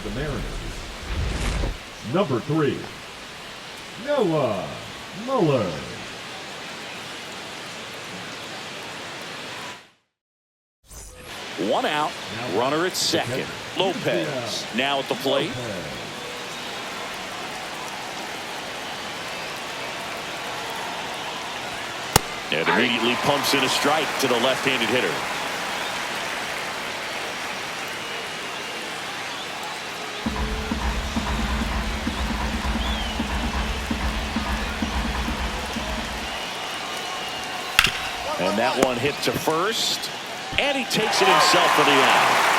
the Mariners, number 3, MULLER. One out, runner at second. Lopez now at the plate. And immediately pumps in a strike to the left-handed hitter. And that one hit to first. And he takes it himself for the out.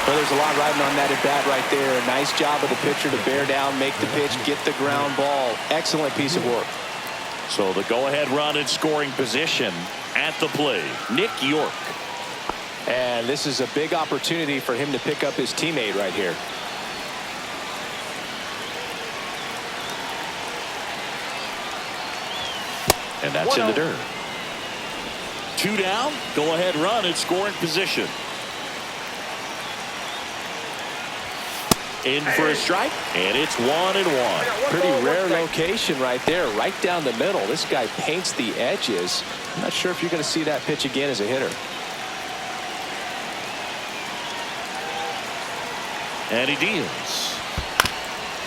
Well, there's a lot riding on that at bat right there. Nice job of the pitcher to bear down, make the pitch, get the ground ball. Excellent piece of work. So the go-ahead run in scoring position at the plate, Nick York. And this is a big opportunity for him to pick up his teammate right here. And that's in the dirt. 2 down, go-ahead run in scoring position. In for a strike, and it's 1-1. Pretty rare location right there, right down the middle. This guy paints the edges. I'm not sure if you're going to see that pitch again as a hitter. And he deals.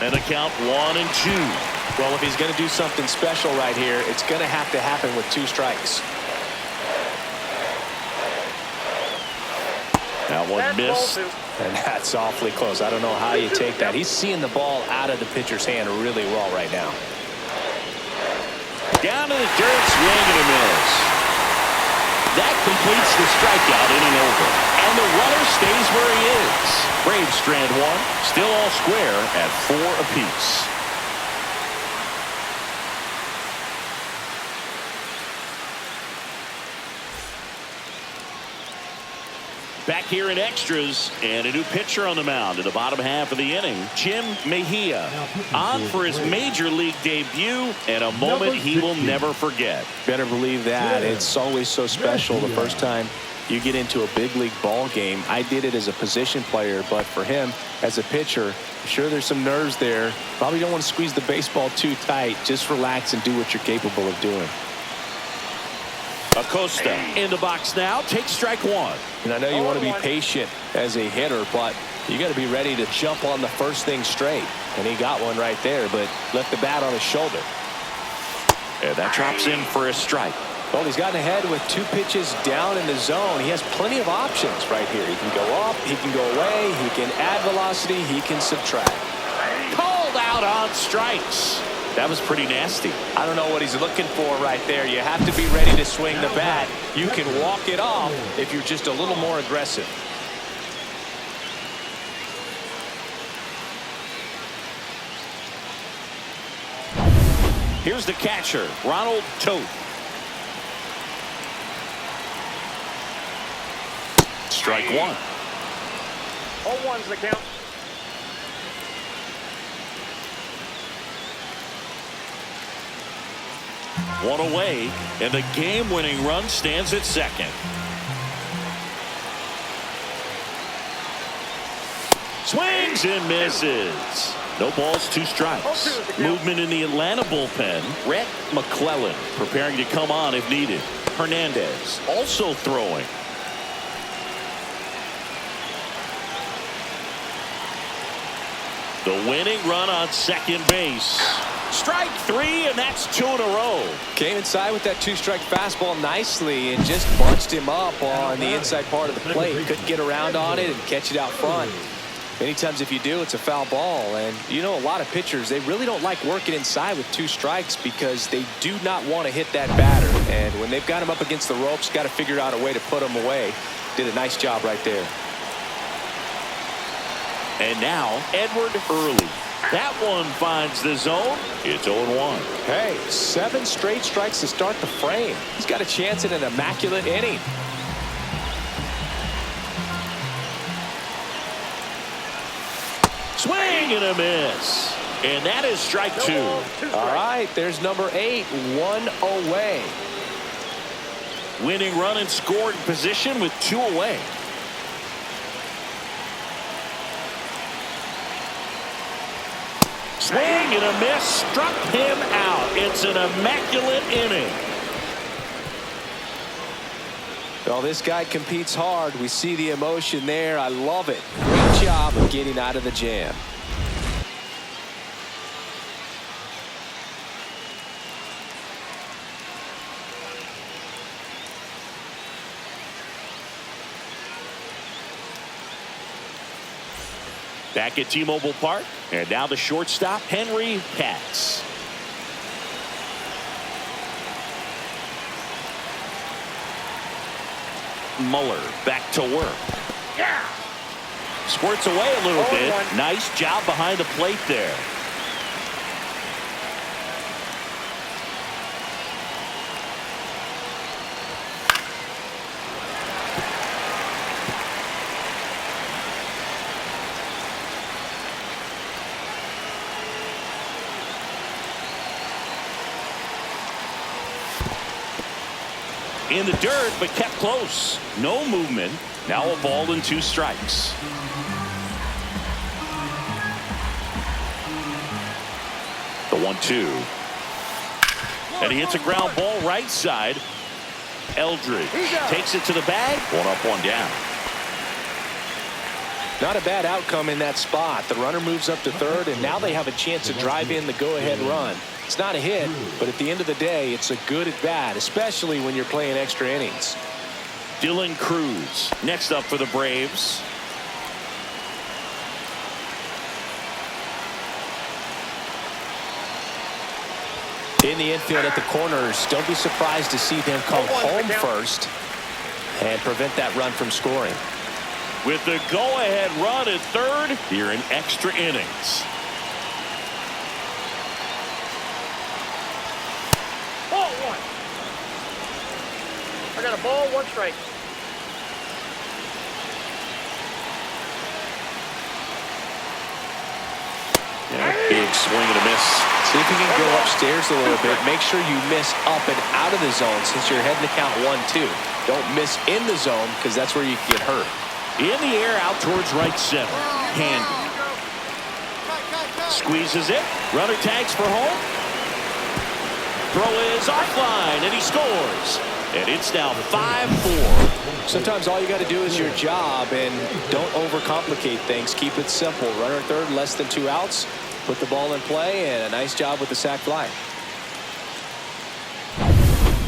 And the count 1-2. Well, if he's going to do something special right here, it's going to happen with 2 strikes. That one missed. And that's awfully close. I don't know how you take that. He's seeing the ball out of the pitcher's hand really well right now. Down to the dirt, swing and a miss. That completes the strikeout, inning over. And the runner stays where he is. Braves strand 1, still all square at 4 apiece. Back here in extras, and a new pitcher on the mound in the bottom half of the inning, Jim Mejia, on for his major league debut, and a moment he will never forget. Better believe that. It's always so special the first time you get into a big league ball game. I did it as a position player, but for him as a pitcher, I'm sure there's some nerves there. Probably don't want to squeeze the baseball too tight. Just relax and do what you're capable of doing. Acosta in the box now, takes strike 1. And I know you want to be patient as a hitter, but you got to be ready to jump on the first thing straight. And he got one right there, but left the bat on his shoulder. And that drops in for a strike. Well, he's gotten ahead with 2 pitches down in the zone. He has plenty of options right here. He can go up, he can go away, he can add velocity, he can subtract. Called out on strikes. That was pretty nasty. I don't know what he's looking for right there. You have to be ready to swing the bat. You can walk it off if you're just a little more aggressive. Here's the catcher, Ronald Toth. Strike 1. 0-1's the count. One away, and the game-winning run stands at second. Swings and misses. No balls, 2 strikes. Movement in the Atlanta bullpen. Rhett McClellan preparing to come on if needed. Hernandez also throwing. The winning run on second base. Strike 3, and that's 2 in a row. Came inside with that 2-strike fastball nicely and just bunched him up on the inside part of the plate. Couldn't get around on it and catch it out front. Many times if you do, it's a foul ball. And you know, a lot of pitchers, they really don't like working inside with 2 strikes because they do not want to hit that batter. And when they've got him up against the ropes, got to figure out a way to put him away. Did a nice job right there. And now, Edward Early. That one finds the zone. It's 0-1. Hey, 7 straight strikes to start the frame. He's got a chance at an immaculate inning. Swing and a miss. And that is strike 2. All right, there's number 8, 1 away. Winning run in scoring position with 2 away. Swing and a miss. Struck him out. It's an immaculate inning. Well, this guy competes hard. We see the emotion there. I love it. Great job of getting out of the jam. Back at T-Mobile Park, and now the shortstop, Henry Katz. Muller back to work. Yeah. Squirts away a little bit. 0-1. Nice job behind the plate there. In the dirt, but kept close. No movement. Now a ball and 2 strikes. The 1-2. And he hits a ground ball right side. Eldridge takes it to the bag. 1 up, 1 down. Not a bad outcome in that spot. The runner moves up to third, and now they have a chance to drive in the go-ahead run. It's not a hit, but at the end of the day, it's a good at bat, especially when you're playing extra innings. Dylan Cruz next up for the Braves. In the infield at the corners, don't be surprised to see them come home first and prevent that run from scoring. With the go-ahead run at third here in extra innings. Ball 1. I got a ball, 1 strike. Yeah, big swing and a miss. See if you can go upstairs a little bit. Make sure you miss up and out of the zone since you're heading to count 1-2. Don't miss in the zone because that's where you can get hurt. In the air out towards right center. Handy. Squeezes it. Runner tags for home. Throw is offline, and he scores. And it's now 5-4. Sometimes all you got to do is your job, and don't overcomplicate things. Keep it simple. Runner at third, less than 2 outs. Put the ball in play, and a nice job with the sac fly.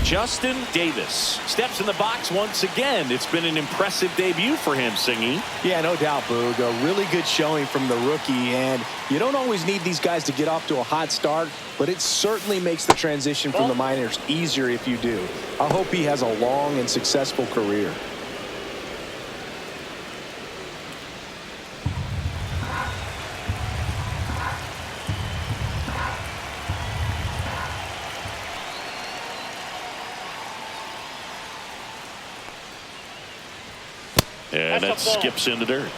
Justin Davis steps in the box once again. It's been an impressive debut for him, Singy. Yeah, no doubt, Boog. A really good showing from the rookie, and you don't always need these guys to get off to a hot start, but it certainly makes the transition from the minors easier if you do. I hope he has a long and successful career. And that skips into dirt.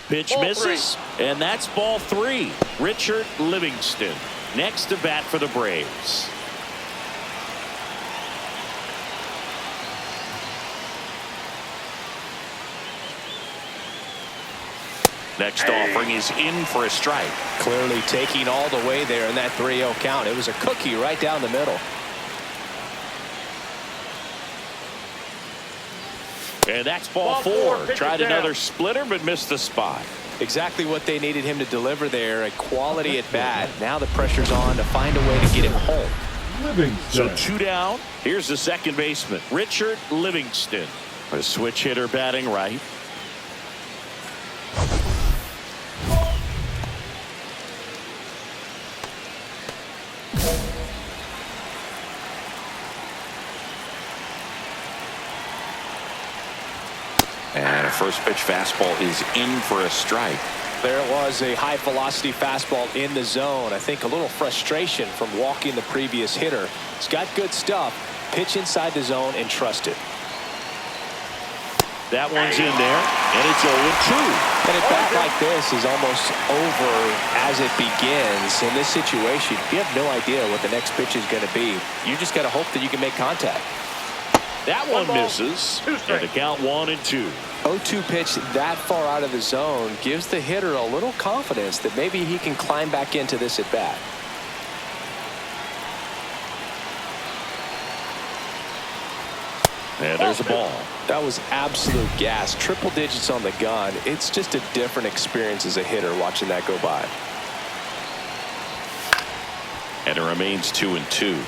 Pitch misses, and that's ball 3. Richard Livingston next to bat for the Braves. Next offering is in for a strike. Clearly taking all the way there in that 3-0 count. It was a cookie right down the middle. And that's ball 4. Tried another splitter, but missed the spot. Exactly what they needed him to deliver there. A quality at bat. Now the pressure's on to find a way to get him home. So 2 down. Here's the second baseman, Richard Livingston. A switch hitter batting right. And a first pitch fastball is in for a strike. There was a high velocity fastball in the zone. I think a little frustration from walking the previous hitter. He's got good stuff. Pitch inside the zone and trust it. That one's in there, and it's 0-2. And a bat like this is almost over as it begins. In this situation, you have no idea what the next pitch is going to be. You just got to hope that you can make contact. That one misses, and the count 1-2. 0-2 pitch that far out of the zone gives the hitter a little confidence that maybe he can climb back into this at bat. And there's a ball. That was absolute gas. Triple digits on the gun. It's just a different experience as a hitter watching that go by. And it remains 2-2.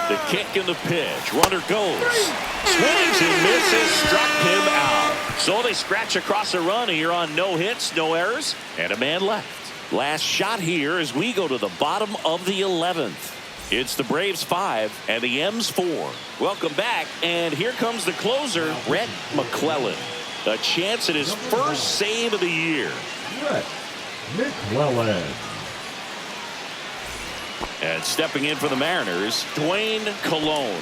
The kick and the pitch. Runner goes. Swings and misses. Struck him out. So they scratch across the run here on no hits, no errors, and a man left. Last shot here as we go to the bottom of the 11th. It's the Braves 5 and the M's 4. Welcome back, and here comes the closer, Rhett McClellan. A chance at his first save of the year. Rhett McClellan. And stepping in for the Mariners, Dwayne Colon.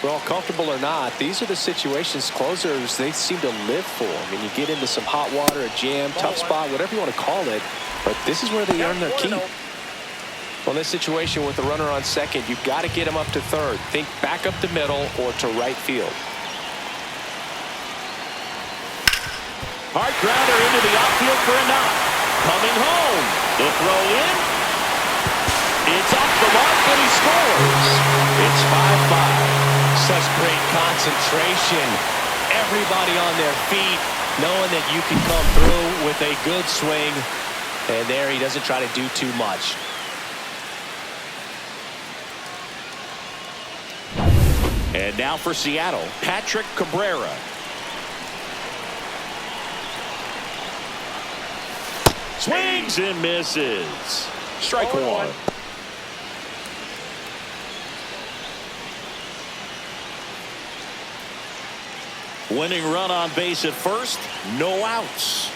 Well, comfortable or not, these are the situations closers they seem to live for. I mean, you get into some hot water, a jam, tough spot, whatever you want to call it, but this is where they earn their keep. Well, in this situation with the runner on second, you've got to get him up to third. Think back up the middle or to right field. Hard grounder into the outfield for a knock. Coming home. The throw in. It's off the mark, and he scores. It's 5-5. Such great concentration. Everybody on their feet, knowing that you can come through with a good swing. And there he doesn't try to do too much. And now for Seattle, Patrick Cabrera. Swings and misses. Strike one. Winning run on base at first, no outs.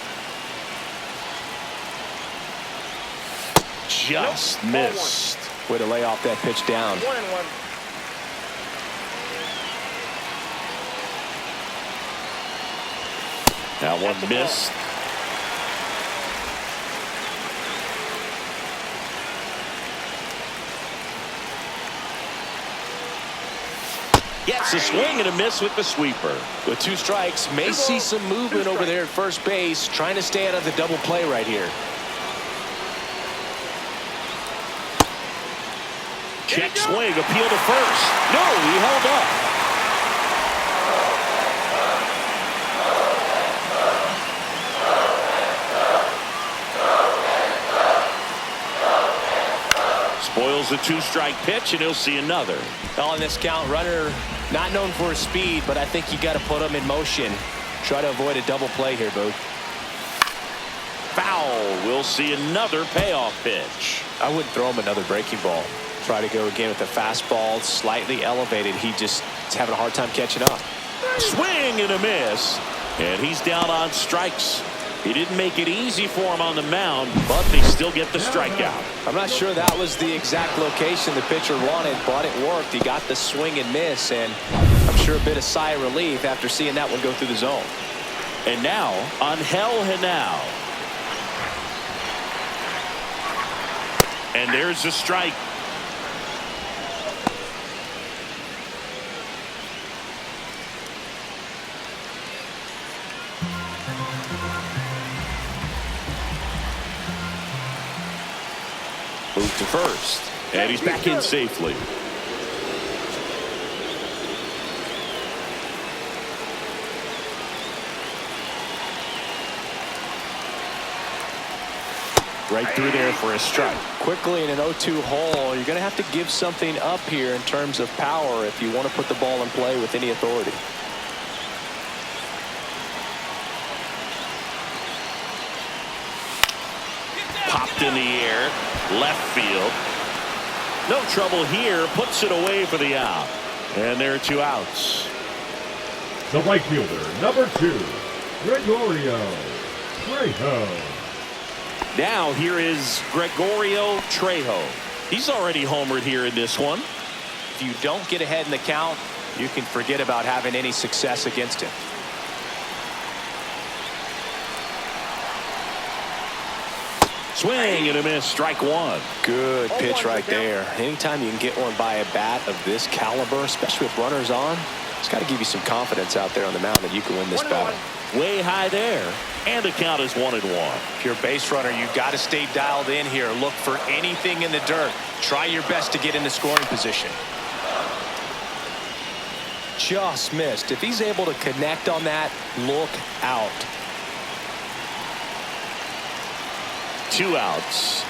Just missed. Way to lay off that pitch down. 1-1. That one missed. Gets a swing and a miss with the sweeper. With 2 strikes, may see some movement over there at first base, trying to stay out of the double play right here. Check swing, appeal to first. No, he held up. Spoils the 2-strike pitch, and he'll see another. On this count, runner not known for his speed, but I think you got to put him in motion. Try to avoid a double play here, Booth. Foul. We'll see another payoff pitch. I wouldn't throw him another breaking ball. Try to go again with the fastball, slightly elevated. He just is having a hard time catching up. Swing and a miss, and he's down on strikes. He didn't make it easy for him on the mound, but they still get the strikeout. I'm not sure that was the exact location the pitcher wanted, but it worked. He got the swing and miss, and I'm sure a bit of sigh of relief after seeing that one go through the zone. And now, Angel Henao. And there's the strike. Move to first, and he's back in safely. Right through there for a strike. Quickly in an 0-2 hole, you're going to have to give something up here in terms of power if you want to put the ball in play with any authority. Popped in the air, left field. No trouble here, puts it away for the out. And there are 2 outs. The right fielder, number 2, Gregorio Trejo. Now here is Gregorio Trejo. He's already homered here in this one. If you don't get ahead in the count, you can forget about having any success against him. Swing and a miss, strike one. Good pitch right there. Anytime you can get one by a bat of this caliber, especially with runners on, it's got to give you some confidence out there on the mound that you can win this battle. Way high there, and the count is 1-1. If you're a base runner, you've got to stay dialed in here. Look for anything in the dirt. Try your best to get into scoring position. Just missed. If he's able to connect on that, look out. 2 outs.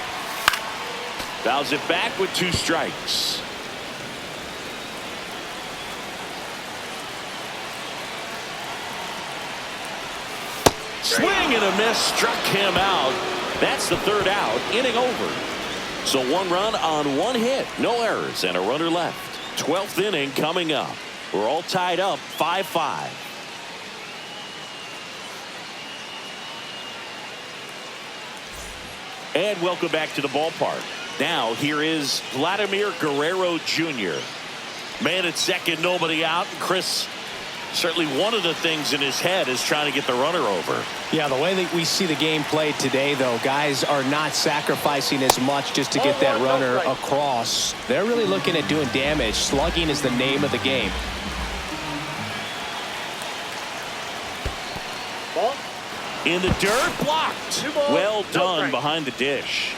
Fouls it back with 2 strikes. Swing and a miss, struck him out. That's the 3rd out, inning over. So 1 run on 1 hit, no errors, and a runner left. 12th inning coming up. We're all tied up 5-5. And welcome back to the ballpark. Now here is Vladimir Guerrero Jr. Man at second, nobody out. Chris, certainly one of the things in his head is trying to get the runner over. Yeah, the way that we see the game played today, though, guys are not sacrificing as much just to get that runner across. They're really looking at doing damage. Slugging is the name of the game. Ball. In the dirt, blocked. Well done behind the dish.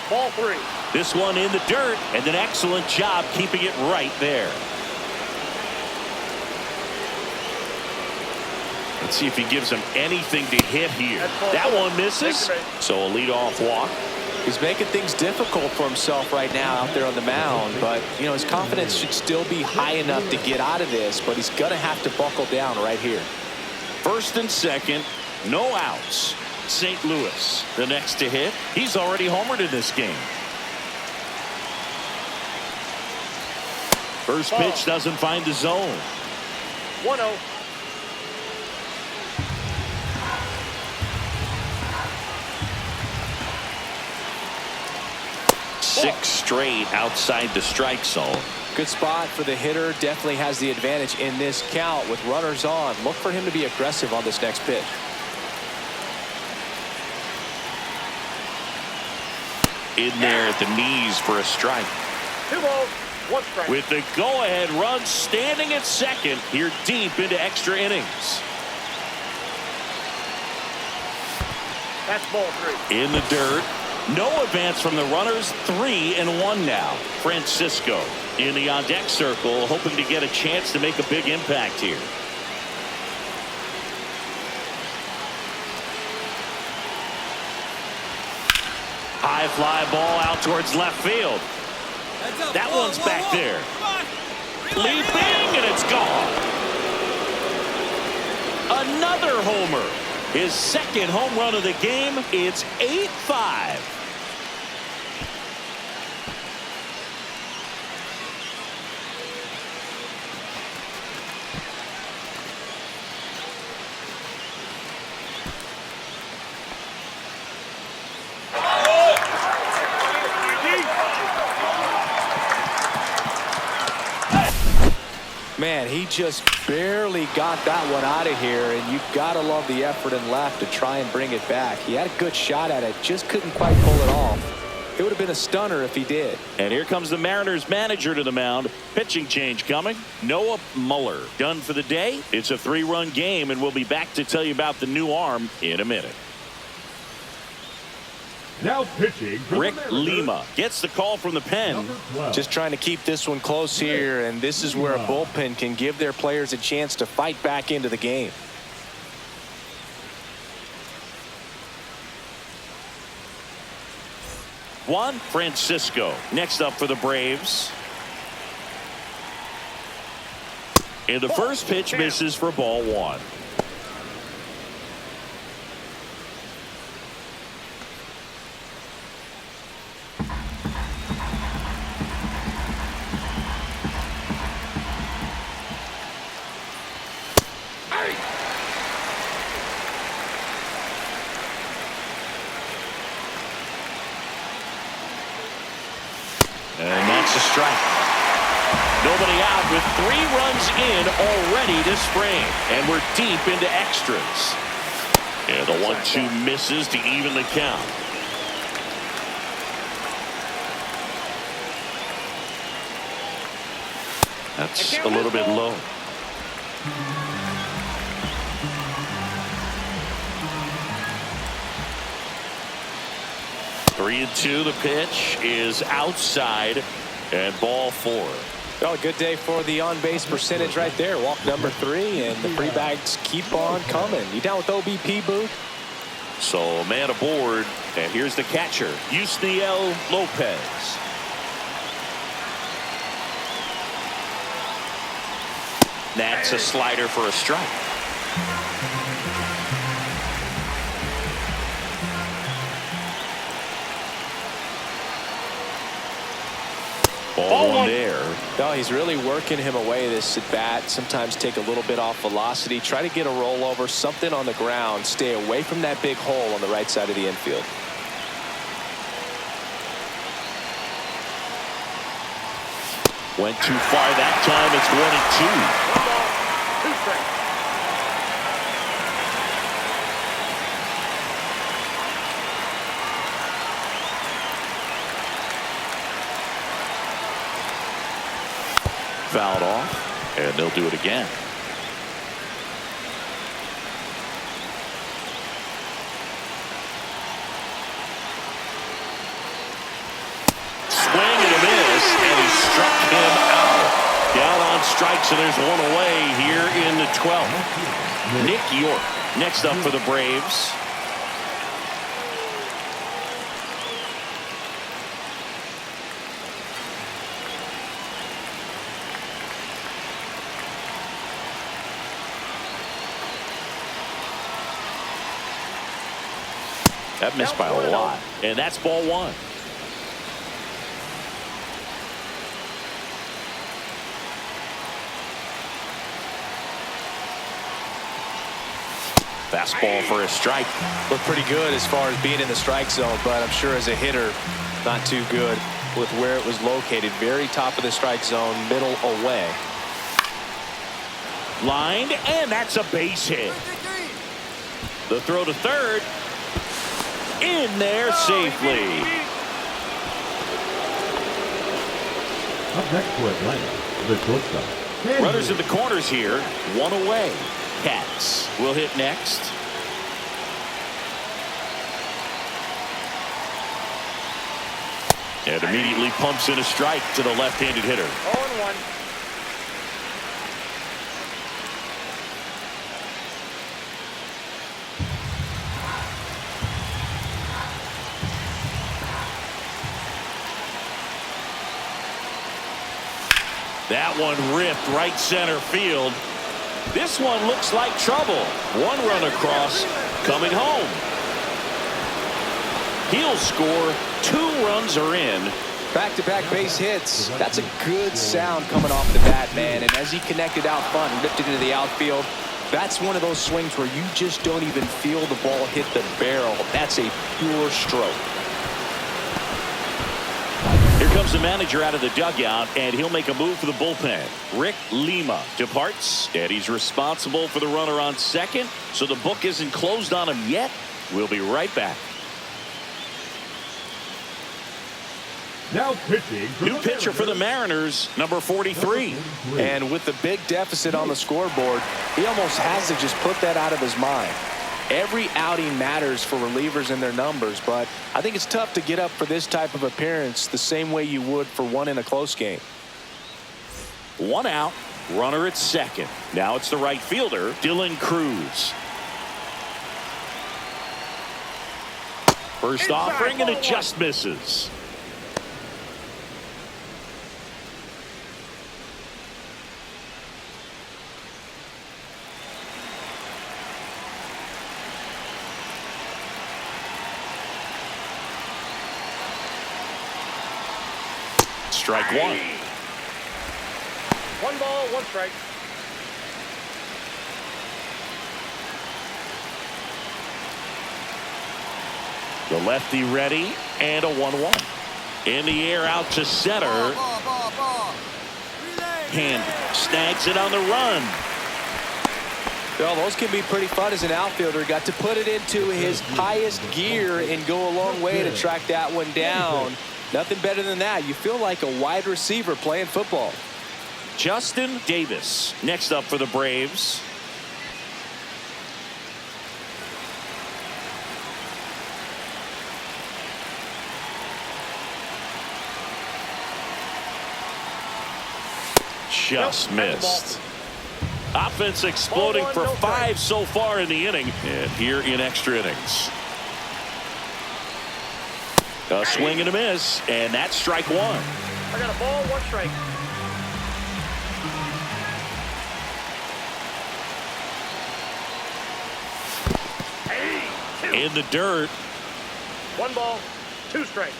Ball 3. This one in the dirt, and an excellent job keeping it right there. Let's see if he gives him anything to hit here. That one misses, so a leadoff walk. He's making things difficult for himself right now out there on the mound, but you know his confidence should still be high enough to get out of this, but he's gonna have to buckle down right here. 1st and 2nd, no outs. St. Louis the next to hit. He's already homered in this game. First pitch doesn't find the zone. 1-0. Six straight outside the strike zone. Good spot for the hitter. Definitely has the advantage in this count with runners on. Look for him to be aggressive on this next pitch. In there at the knees for a strike. 2 balls, 1 strike. With the go-ahead run standing at second, here deep into extra innings. That's ball 3. In the dirt. No advance from the runners. 3-1 now. Francisco in the on-deck circle, hoping to get a chance to make a big impact here. High fly ball out towards left field. That one's back there. Leaping, and it's gone. Another homer. His 2nd home run of the game. It's 8-5. Man, he just barely got that one out of here, and you've got to love the effort in left to try and bring it back. He had a good shot at it, just couldn't quite pull it off. It would have been a stunner if he did. And here comes the Mariners manager to the mound. Pitching change coming. Noah Muller done for the day. It's a 3-run game, and we'll be back to tell you about the new arm in a minute. Now pitching for Rick the Mariners, Lima gets the call from the pen. number 12. Just trying to keep this one close here, and this is where a bullpen can give their players a chance to fight back into the game. Juan Francisco next up for the Braves. And the first pitch misses for ball 1. And that's a strike. Nobody out with 3 runs in already to spring. And we're deep into extras. And the 1-2 misses to even the count. That's a little bit low. Three and 2. The pitch is outside and ball 4. Oh, good day for the on-base percentage right there. Walk number 3, and the free bags keep on coming. You down with OBP, Boo? So man aboard, and here's the catcher, Yusniel Lopez. That's a slider for a strike. Ball 1 there. No, he's really working him away this at bat. Sometimes take a little bit off velocity. Try to get a rollover, something on the ground. Stay away from that big hole on the right side of the infield. Went too far that time. It's 1 and 2. 1 ball, 2 strikes. Fouled off, and they'll do it again. Swing and a miss, and he struck him out. Down on strikes, and there's 1 away here in the 12th. Nick York next up for the Braves. That missed by a lot, and that's ball 1. Fastball for a strike. Looked pretty good as far as being in the strike zone, but I'm sure as a hitter, not too good with where it was located. Very top of the strike zone, middle away. Lined, and that's a base hit. The throw to third. In there safely. Up next for Atlanta, the shortstop. Runners in the corners here. 1 away. Cats will hit next. And immediately pumps in a strike to the left-handed hitter. 0-1. That one ripped right center field. This one looks like trouble. 1 run across, coming home. He'll score. 2 runs are in. Back-to-back base hits. That's a good sound coming off the bat, man. And as he connected out front and ripped it into the outfield, that's one of those swings where you just don't even feel the ball hit the barrel. That's a pure stroke. Here comes the manager out of the dugout, and he'll make a move for the bullpen. Rick Lima departs, and he's responsible for the runner on second, so the book isn't closed on him yet. We'll be right back. Now pitching. New pitcher for the Mariners, number 43. And with the big deficit on the scoreboard, he almost has to just put that out of his mind. Every outing matters for relievers and their numbers, but I think it's tough to get up for this type of appearance the same way you would for one in a close game. 1 out, runner at second. Now it's the right fielder, Dylan Cruz. First offering, and it just misses. Strike 1. 1 ball, 1 strike. The lefty ready, and a 1-1. In the air out to center. Handy snags it on the run. Well, those can be pretty fun as an outfielder. Got to put it into his highest gear and go a long way to track that one down. Nothing better than that. You feel like a wide receiver playing football. Justin Davis next up for the Braves. Just missed. Offense exploding for 5 so far in the inning, and here in extra innings. A swing and a miss, and that's strike 1. I got a ball, 1 strike. In the dirt. 1 ball, 2 strikes.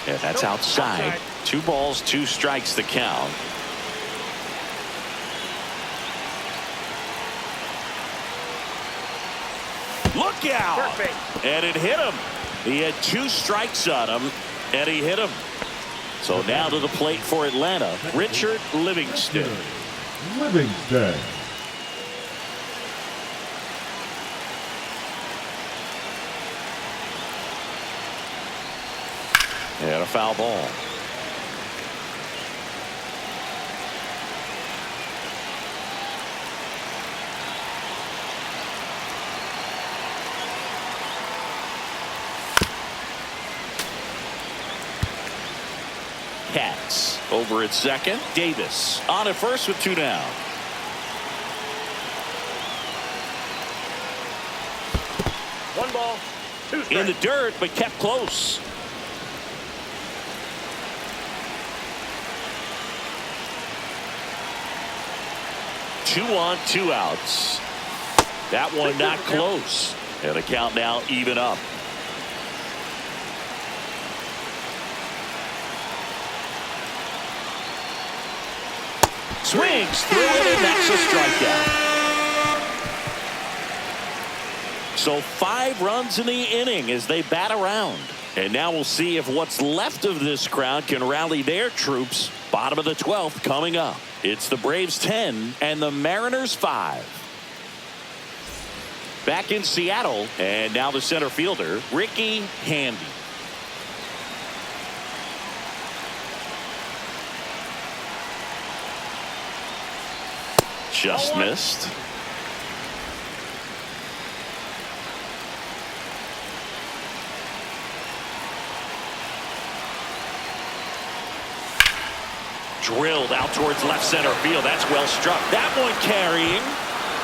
Yeah, that's outside. 2 balls, 2 strikes the count. Look out! Perfect. And it hit him. He had 2 strikes on him, and he hit him. So now to the plate for Atlanta, Richard Livingston. Livingston. And a foul ball. Cats over at second. Davis on at first with 2 down. One ball, 2 strikes. In the dirt, but kept close. Two on, 2 outs. That one not close. And the count now even up. Swings through it, and that's a strikeout. So 5 runs in the inning as they bat around. And now we'll see if what's left of this crowd can rally their troops. Bottom of the 12th coming up. It's the Braves 10 and the Mariners 5. Back in Seattle, and now the center fielder, Ricky Handy. Just missed. Drilled out towards left center field. That's well struck. That one carrying.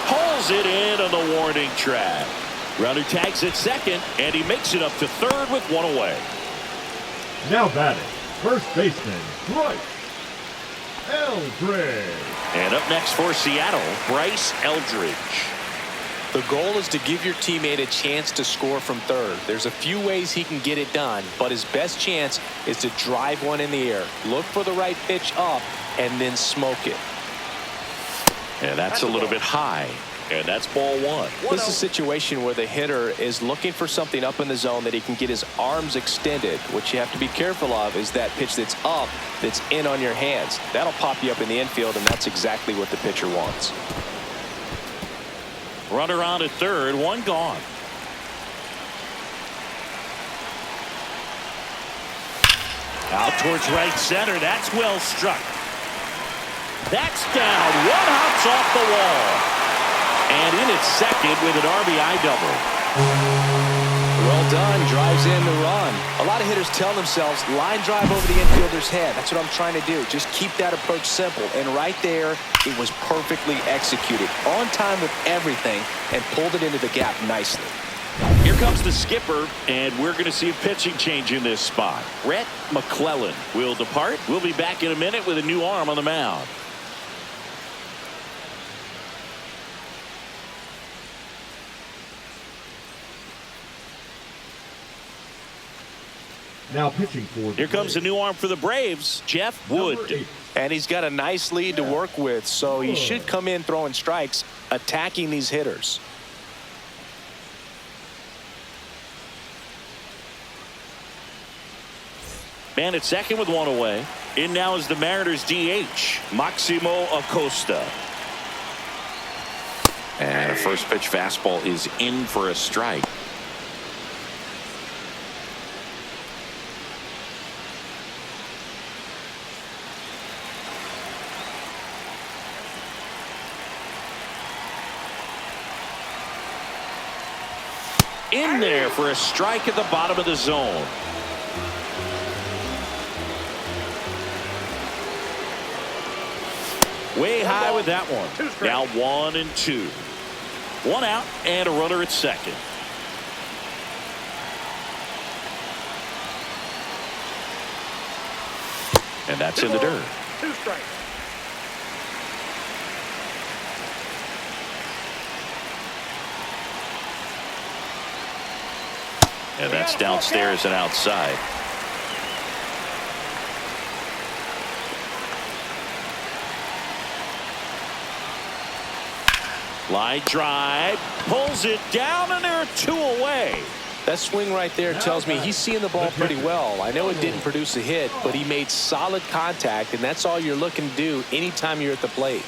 Hauls it in on the warning track. Runner tags at second, and he makes it up to third with 1 away. Now batting, first baseman, Bryce Eldridge. And up next for Seattle, Bryce Eldridge. The goal is to give your teammate a chance to score from third. There's a few ways he can get it done, but his best chance is to drive one in the air. Look for the right pitch up and then smoke it. And that's a little bit high. And that's ball 1. This is a situation where the hitter is looking for something up in the zone that he can get his arms extended. What you have to be careful of is that pitch that's up, that's in on your hands. That'll pop you up in the infield, and that's exactly what the pitcher wants. Runner on at third, 1 gone. Out towards right center. That's well struck. That's down. 1 hops off the wall. And in at second with an RBI double. Well done. Drives in the run. A lot of hitters tell themselves, line drive over the infielder's head. That's what I'm trying to do. Just keep that approach simple. And right there, it was perfectly executed. On time with everything, and pulled it into the gap nicely. Here comes the skipper, and we're going to see a pitching change in this spot. Rhett McClellan will depart. We'll be back in a minute with a new arm on the mound. Now pitching for the Here comes a new arm for the Braves, Jeff Number Wood. 8. And he's got a nice lead to work with, so he should come in throwing strikes, attacking these hitters. Man at second with one away. In now is the Mariners DH, Maximo Acosta. And a first pitch fastball is in for a strike. In there for a strike at the bottom of the zone. Way high with that one. Now 1-2. 1 out and a runner at second. And that's in the dirt. 2 strikes. And that's downstairs and outside. Line drive, pulls it down, and there are 2 away. That swing right there tells me he's seeing the ball pretty well. I know it didn't produce a hit, but he made solid contact, and that's all you're looking to do anytime you're at the plate.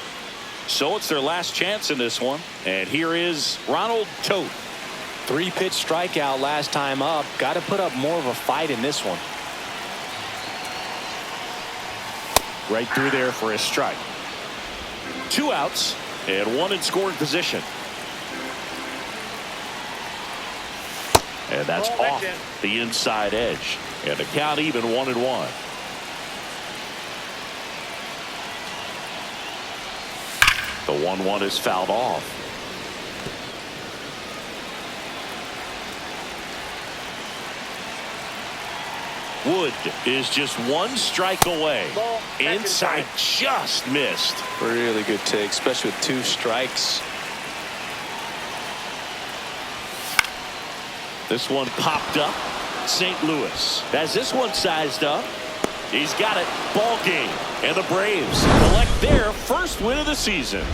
So it's their last chance in this one. And here is Ronald Toth. 3-pitch strikeout last time up. Got to put up more of a fight in this one. Right through there for a strike. 2 outs and 1 in scoring position. And that's Ball back off in. the inside edge. And the count even 1-1. The 1-1 is fouled off. Wood is just 1 strike away. Ball, second Inside, strike. just missed. Really good take, especially with 2 strikes. This one popped up. St. Louis has this one sized up. He's got it. Ball game. And the Braves collect their first win of the season.